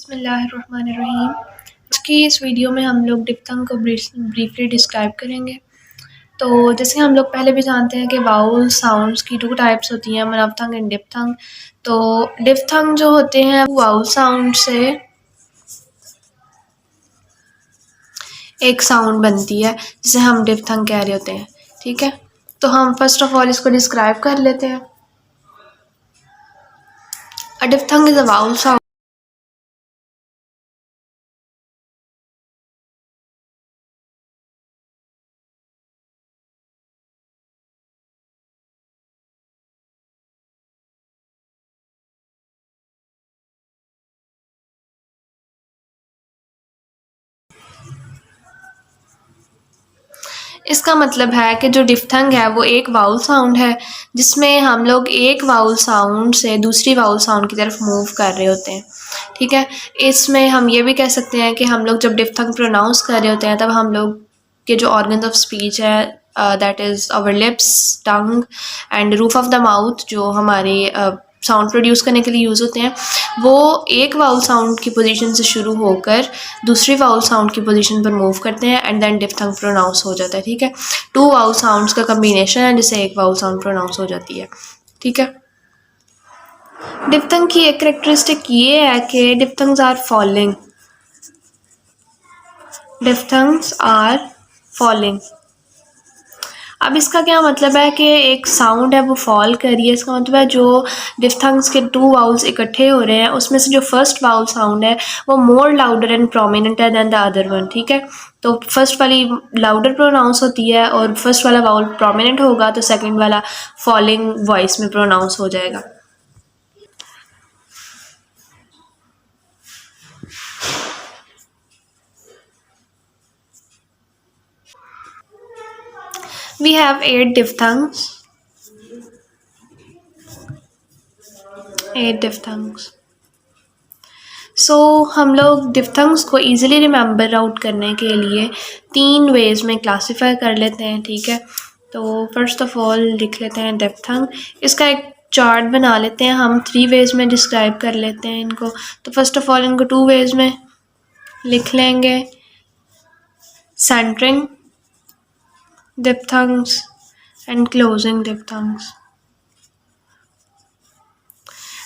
बिस्मिल्लाहिर्रहमानिर्रहीम। आज की इस वीडियो में हम लोग डिप्थंग को ब्रीफली डिस्क्राइब करेंगे। तो जैसे हम लोग पहले भी जानते हैं कि वाउल साउंड्स की टू टाइप्स होती हैं, मनफ्थंग एंड डिप्थंग। तो डिप्थंग जो होते हैं वाउल साउंड से एक साउंड बनती है जिसे हम डिप्थंग कह रहे होते हैं। ठीक है, तो हम फर्स्ट ऑफ ऑल इसको डिस्क्राइब कर लेते हैं। अ डिप्थंग इज़ अ वाउल साउंड। इसका मतलब है कि जो डिफ्थंग है वो एक वाउल साउंड है जिसमें हम लोग एक वाउल साउंड से दूसरी वाउल साउंड की तरफ मूव कर रहे होते हैं। ठीक है, इसमें हम ये भी कह सकते हैं कि हम लोग जब डिफ्थंग प्रोनाउंस कर रहे होते हैं तब हम लोग के जो ऑर्गन्स ऑफ स्पीच है that is our lips, tongue and roof of the mouth, जो हमारे साउंड प्रोड्यूस करने के लिए यूज़ होते हैं, वो एक वाउल साउंड की पोजीशन से शुरू होकर दूसरी वाउल साउंड की पोजीशन पर मूव करते हैं एंड देन डिफ्थंग प्रोनाउंस हो जाता है। ठीक है, टू वाउल साउंड्स का कम्बिनेशन है जिससे एक वाउल साउंड प्रोनाउंस हो जाती है। ठीक है, डिफ्थंग की एक करेक्टरिस्टिक ये है कि diphthongs are falling. Diphthongs are falling. अब इसका क्या मतलब है कि एक साउंड है वो फॉल कर रही है। इसका मतलब है जो डिफ्थंग्स के टू वाउल्स इकट्ठे हो रहे हैं उसमें से जो फर्स्ट वाउल साउंड है वो मोर लाउडर एंड प्रोमिनेंट है देन द अदर वन। ठीक है, तो फर्स्ट वाली लाउडर प्रोनाउंस होती है और फर्स्ट वाला वाउल प्रोमिनेंट होगा तो सेकंड वाला फॉलिंग वॉइस में प्रोनाउंस हो जाएगा। We have 8 diphthongs. 8 diphthongs. हम लोग डिफ्थंग्स को ईज़िली रिमेंबर आउट करने के लिए 3 वेज़ में क्लासीफाई कर लेते हैं। ठीक है, तो फर्स्ट ऑफ ऑल लिख लेते हैं डिफ्थंग। इसका एक चार्ट बना लेते हैं, हम 3 वेज़ में डिस्क्राइब कर लेते हैं इनको। तो फर्स्ट ऑफ ऑल इनको 2 वेज़ में लिख लेंगे, centring diphthongs and closing diphthongs.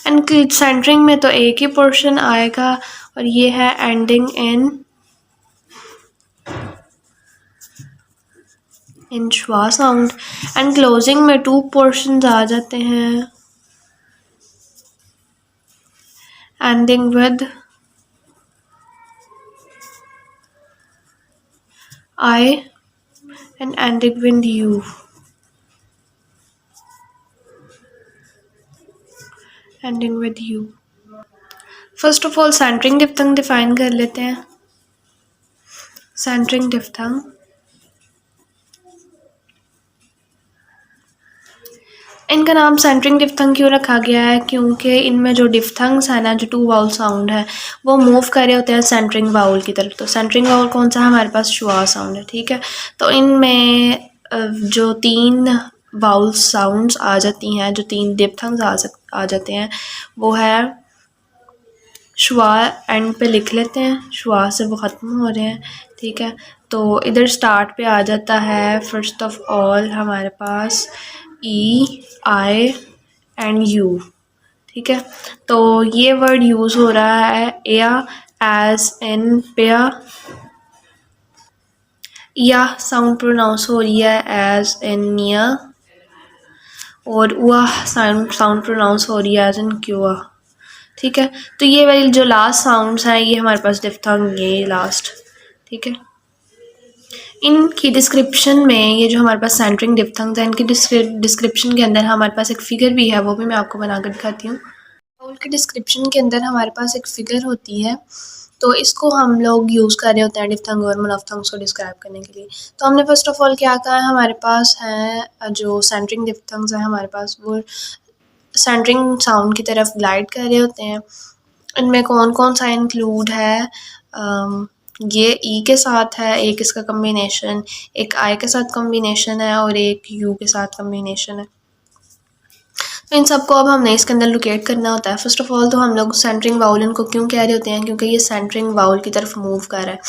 And centring में तो एक ही पोर्शन आएगा और ये है ending in schwa sound. And closing में 2 पोर्शंस आ जाते हैं, ending with I and ending with U. Ending with U. First of all centring diphthong define कर लेते हैं। सेंटरिंग डिफ्थंग, इनका नाम सेंटरिंग डिफ्थंग क्यों रखा गया है? क्योंकि इनमें जो डिफ्थंग्स है ना, जो 2 वाउल साउंड है वो मूव कर रहे होते हैं सेंटरिंग वाउल की तरफ। तो सेंटरिंग वाउल कौन सा? हमारे पास श्वा साउंड है। ठीक है, तो इनमें जो 3 वाउल साउंड्स आ जाती हैं, जो 3 डिफ्थंग्स आ जाते हैं, वो है श्वा। एंड पे लिख लेते हैं, श्वा से वो ख़त्म हो रहे हैं। ठीक है, तो इधर स्टार्ट पे आ जाता है फर्स्ट ऑफ ऑल हमारे पास ई, आई एंड यू। ठीक है, तो ये वर्ड यूज़ हो रहा है या एज इन पेया, या साउंड प्रोनाउंस हो रही है एज इन निया, और वह साउंड प्रोनाउंस हो रही है एज इन क्यूआ। ठीक है, तो ये वाली जो लास्ट साउंड्स हैं ये हमारे पास डिफ्थंग, ये लास्ट। ठीक है, इनकी डिस्क्रिप्शन में ये जो हमारे पास सेंटरिंग डिफ्थंग्स हैं इनकी डिस्क्रिप्शन के अंदर हमारे पास एक फ़िगर भी है, वो भी मैं आपको बना कर दिखाती हूँ। वाउल के डिस्क्रिप्शन के अंदर हमारे पास एक फ़िगर होती है, तो इसको हम लोग यूज़ कर रहे होते हैं डिफ्थंग और मनफ्थंग्स को डिस्क्राइब करने के लिए। तो हमने फर्स्ट ऑफ ऑल क्या कहा है, हमारे पास हैं जो सेंटरिंग डिफ्थंग्स हैं हमारे पास, वो सेंटरिंग साउंड की तरफ ग्लाइड कर रहे होते हैं। इनमें कौन कौन सा इंक्लूड है? ये ई के साथ है एक इसका कम्बिनेशन, एक आई के साथ कम्बिनेशन है और एक यू के साथ कम्बिनेशन है। इन सबको अब हमने इसके अंदर लोकेट करना होता है। फर्स्ट ऑफ ऑल तो हम लोग सेंटरिंग वाउल इनको क्यों कह रहे होते हैं, क्योंकि ये सेंटरिंग वाउल की तरफ मूव कर रहा है।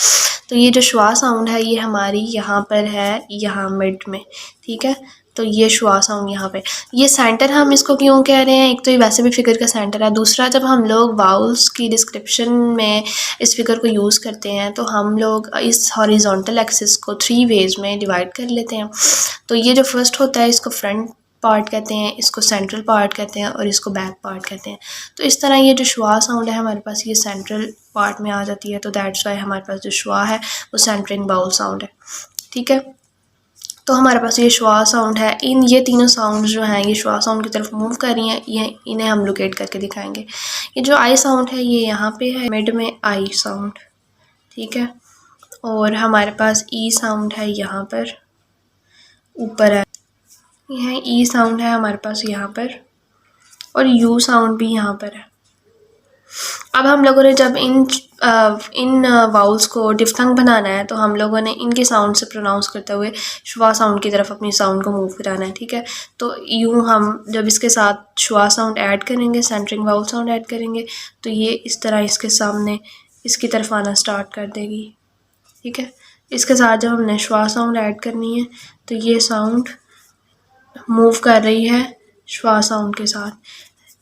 तो ये जो श्वा साउंड है ये हमारी यहाँ पर है, यहाँ मिड में, ठीक है। तो ये श्वा साउंड यहाँ पे, ये सेंटर हम इसको क्यों कह रहे हैं, एक तो ये वैसे भी फिगर का सेंटर है, दूसरा जब हम लोग वाउल्स की डिस्क्रिप्शन में इस फिगर को यूज़ करते हैं तो हम लोग इस हॉरिजॉन्टल एक्सिस को 3 वेज में डिवाइड कर लेते हैं। तो ये जो फर्स्ट होता है इसको फ्रंट पार्ट कहते हैं, इसको सेंट्रल पार्ट कहते हैं और इसको बैक पार्ट कहते हैं। तो इस तरह ये जो श्वा साउंड है हमारे पास ये सेंट्रल पार्ट में आ जाती है, तो दैट्स वाई हमारे पास जो श्वा है वो सेंटरिंग वाउल साउंड है, ठीक है। तो हमारे पास ये श्वा साउंड है, इन ये तीनों साउंड जो हैं ये श्वा साउंड की तरफ मूव कर रही हैं, ये इन्हें हम लोकेट करके दिखाएंगे। ये जो आई साउंड है ये यहाँ पे है मिड में, आई साउंड, ठीक है। और हमारे पास ई साउंड है यहाँ पर ऊपर है, यह ई साउंड है हमारे पास यहाँ पर, और यू साउंड भी यहाँ पर है। अब हम लोगों ने जब इन वाउल्स को डिफ्थंग बनाना है तो हम लोगों ने इनके साउंड से प्रोनाउंस करते हुए श्वा साउंड की तरफ अपनी साउंड को मूव कराना है, ठीक है। तो यूँ हम जब इसके साथ श्वा साउंड ऐड करेंगे, सेंटरिंग वाउल साउंड ऐड करेंगे, तो ये इस तरह इसके सामने इसकी तरफ आना स्टार्ट कर देगी, ठीक है। इसके साथ जब हमने श्वा साउंड ऐड करनी है तो ये साउंड मूव कर रही है श्वा साउंड के साथ।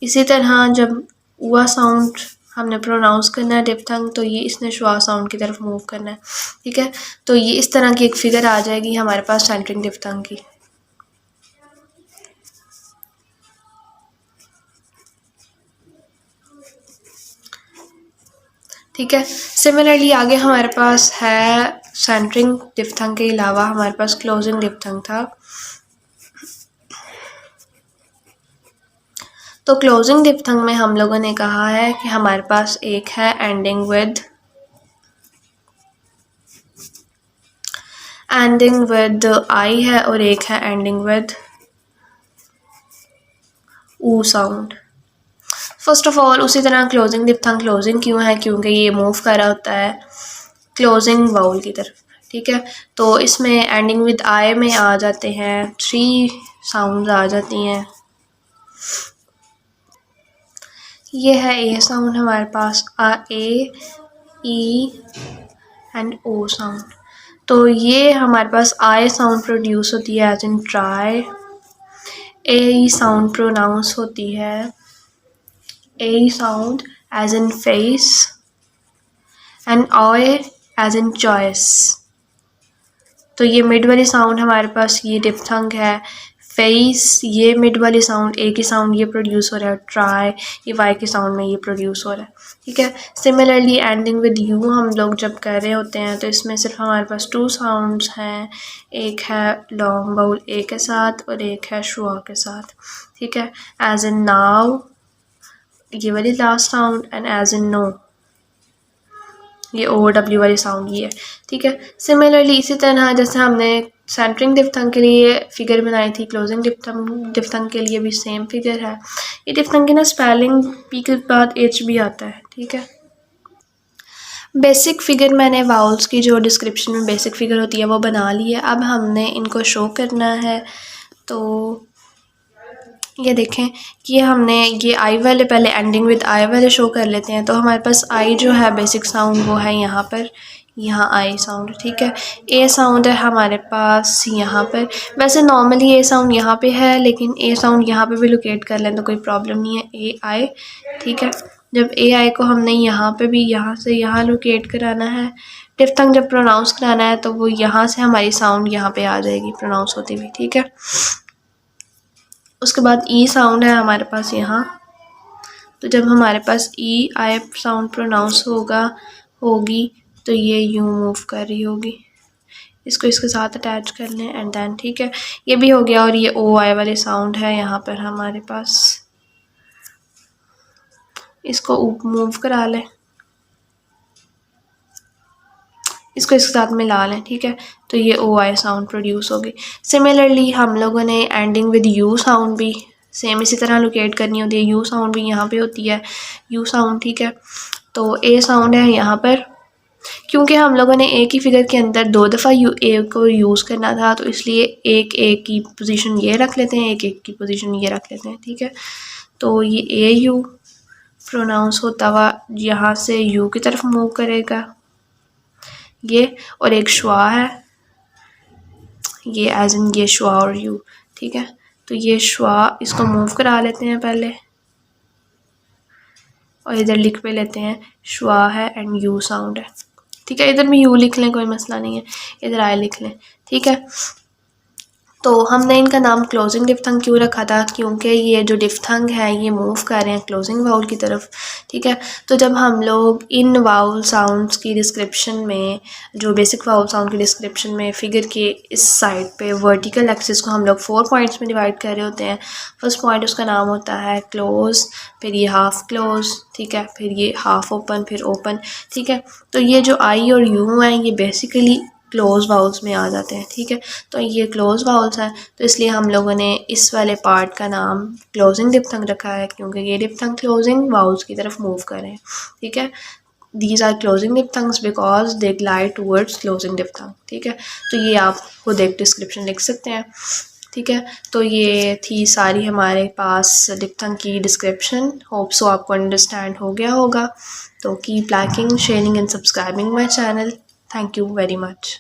इसी तरह जब उआ साउंड हमने प्रोनाउंस करना है डिफ्थंग, तो ये इसने श्वा साउंड की तरफ मूव करना है, ठीक है। तो ये इस तरह की एक फिगर आ जाएगी हमारे पास सेंटरिंग डिफ्थंग की। ठीक है, सिमिलरली आगे हमारे पास है सेंटरिंग डिफ्थंग के अलावा हमारे पास क्लोजिंग डिफ्थंग था। तो क्लोजिंग डिफ्थंग में हम लोगों ने कहा है कि हमारे पास एक है एंडिंग विद आई है और एक है एंडिंग विद ऊ साउंड। फर्स्ट ऑफ ऑल उसी तरह क्लोजिंग डिफ्थंग क्लोजिंग क्यों है, क्योंकि ये मूव कर रहा होता है क्लोजिंग वाउल की तरफ, ठीक है। तो इसमें एंडिंग विद आई में आ जाते हैं 3 साउंड्स आ जाती हैं। ये है ए साउंड हमारे पास, ए ई एंड ओ साउंड। तो ये हमारे पास आई साउंड प्रोड्यूस होती है as in try, A E sound pronounce होती है A sound as in face and oy as in choice. तो ये मिड वाली साउंड हमारे पास ये डिफ्थंग है, फेस ये मिड वाली साउंड ए की साउंड ये प्रोड्यूस हो रहा है, ट्राई ये वाई की साउंड में ये प्रोड्यूस हो रहा है, ठीक है। सिमिलरली एंडिंग विद यू हम लोग जब कर रहे होते हैं तो इसमें सिर्फ हमारे पास 2 साउंड्स हैं, एक है लॉन्ग वाउल ए के साथ और एक है श्वा के साथ, ठीक है। एज इन नाउ ये वाली last sound and as in know ये ओ डब्ल्यू वाली साउंड ये है, ठीक है। सिमिलरली इसी तरह जैसे हमने सेंटरिंग डिफ्थंग के लिए फिगर बनाई थी, क्लोजिंग डिफ्थंग के लिए भी सेम फिगर है। ये डिफ्थंग की ना स्पेलिंग पी के बाद एच भी आता है, ठीक है। बेसिक फिगर मैंने वाउल्स की जो डिस्क्रिप्शन में बेसिक फिगर होती है वो बना ली है। अब हमने इनको शो करना है, तो ये देखें कि हमने ये आई वाले पहले एंडिंग विद आई वाले शो कर लेते हैं। तो हमारे पास आई जो है बेसिक साउंड वो है यहाँ पर, यहाँ आई साउंड, ठीक है। ए साउंड है हमारे पास यहाँ पर, वैसे नॉर्मली ए साउंड यहाँ पे है लेकिन ए साउंड यहाँ पे भी लोकेट कर लें तो कोई प्रॉब्लम नहीं है, ए आई, ठीक है। जब ए आई को हमने यहाँ पे भी यहाँ से यहाँ लोकेट कराना है, डिफ्थंग जब प्रोनाउंस कराना है तो वो यहाँ से हमारी साउंड यहाँ पे आ जाएगी प्रोनाउंस होती हुई, ठीक है। उसके बाद ई साउंड है हमारे पास यहाँ, तो जब हमारे पास ई आई साउंड प्रोनाउंस होगी तो ये यूँ मूव कर रही होगी, इसको इसके साथ अटैच कर लें एंड देन, ठीक है, ये भी हो गया। और ये ओ आई वाली साउंड है यहाँ पर हमारे पास, इसको मूव करा लें, इसको इसके साथ मिला लें, ठीक है। तो ये ओ आई साउंड प्रोड्यूस होगी। सिमिलरली हम लोगों ने एंडिंग विद यू साउंड भी सेम इसी तरह लोकेट करनी होती है, यू साउंड भी यहाँ पे होती है, यू साउंड, ठीक है। तो ए साउंड है यहाँ पर, क्योंकि हम लोगों ने एक ही फिगर के अंदर 2 दफ़ा ए को यूज़ करना था, तो इसलिए एक एक की पोजीशन ये रख लेते हैं, एक एक की पोजीशन ये रख लेते हैं, ठीक है। तो ये ए यू प्रोनाउंस होता हुआ यहाँ से यू की तरफ मूव करेगा ये, और एक श्वा है ये, एज इन ये श्वा और यू, ठीक है। तो ये श्वा इसको मूव करा लेते हैं पहले, और इधर लिख पे लेते हैं श्वा है एंड यू साउंड है, ठीक है। इधर भी यू लिख लें, कोई मसला नहीं है, इधर आई लिख लें, ठीक है। तो हमने इनका नाम क्लोजिंग डिफ्थंग क्यों रखा था, क्योंकि ये जो डिफ्थंग है ये मूव कर रहे हैं क्लोजिंग वाउल की तरफ, ठीक है। तो जब हम लोग इन वाउल साउंड्स की डिस्क्रिप्शन में, जो बेसिक वाउल साउंड की डिस्क्रिप्शन में फिगर के इस साइड पे वर्टिकल एक्सिस को हम लोग 4 पॉइंट्स में डिवाइड कर रहे होते हैं। फर्स्ट पॉइंट उसका नाम होता है क्लोज, फिर ये हाफ क्लोज, ठीक है, फिर ये हाफ ओपन, फिर ओपन, ठीक है। तो ये जो आई और यू हैं ये बेसिकली क्लोज वाउल्स में आ जाते हैं, ठीक है। तो ये क्लोज वाउल्स हैं, तो इसलिए हम लोगों ने इस वाले पार्ट का नाम क्लोजिंग डिफ्थंग रखा है, क्योंकि ये डिफ्थंग क्लोजिंग वाउल्स की तरफ मूव कर रहे हैं, ठीक है। These are closing diphthongs because they glide towards closing diphthong, ठीक है। तो ये आप खुद एक डिस्क्रिप्शन लिख सकते हैं, ठीक है। तो ये थी सारी हमारे पास डिफ्थंग की डिस्क्रिप्शन। होप सो आपको अंडरस्टैंड हो गया होगा। तो keep liking, sharing and subscribing my channel. Thank you very much.